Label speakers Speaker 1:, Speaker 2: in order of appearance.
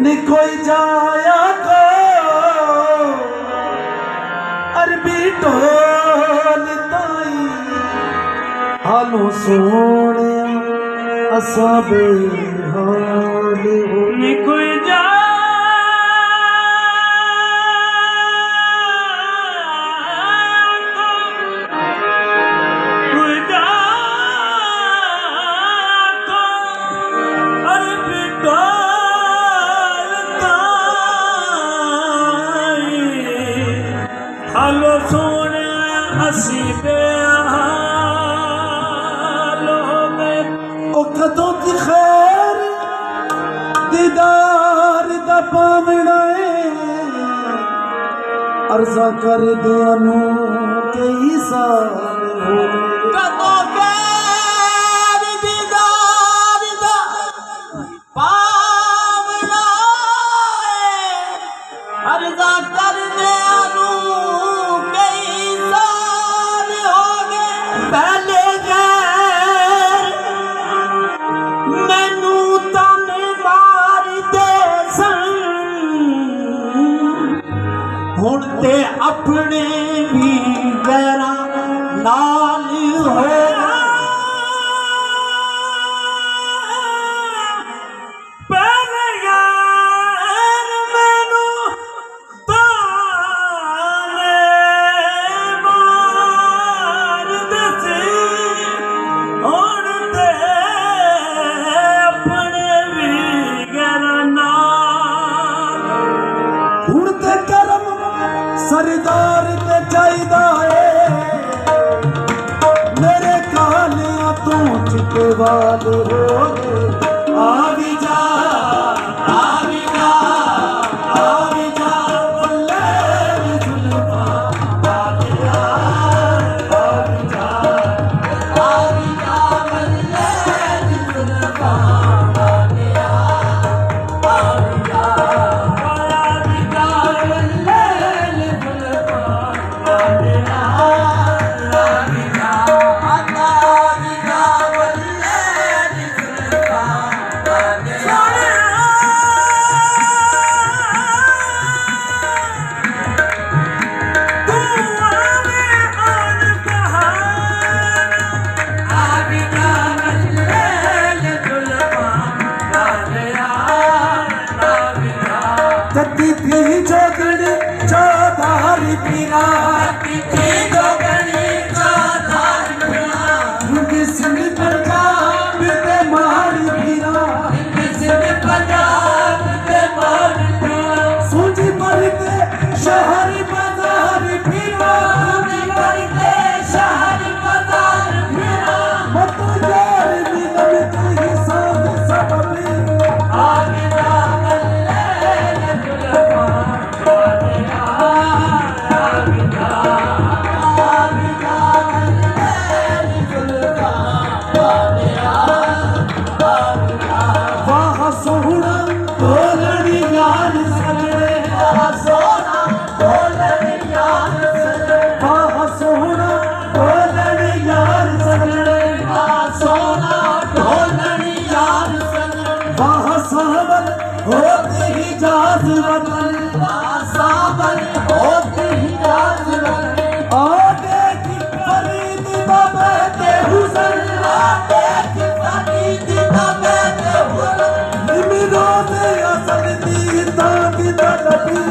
Speaker 1: नी कोई जाया को अरबी ढोल ताई हालो सोने असा बेहाल हो नी कोई हालो सोने असी बेहाल हो गए ओ कदों दी खैर दीदार दा पावना अर्जा कर दियानू कई साल हो कदों खैर दीदार दा पावना अर्जा कर दियानू पहले गैर मैनू ताने मार दे सन हुण ते अपने भी गैरां नाल हो पहले गैर मैनू ताने उड़ते करम सरदार ते चाहिदा है मेरे कालिया तू चिट्टे वाल हो आ भी जा जती थी जोगनी चौधारी पीरा थी जोगनी चौधारी पीरा किसी पंजाब ते मारी पीरा किसी पंजाब ते मारी पीरा सूझी पड़ते शहरी बाजार पीरा सूझी पड़ते शहरी बाजार पीरा मत यार दिल में तू ही साथ सब आगे सोना ढोलनी यार सगड़े सोना ढोलनी यार सगड़े सोना ढोलनी यार सगड़े सोना ढोलनी यार सगड़े सावन होते ही जाज वतन सावन होते ही जाज वतन आ देखी फरीद बाबा के हुसन आ देखी फरीद बाबा के हुसन रोज़े असल दी ताकि तड़पी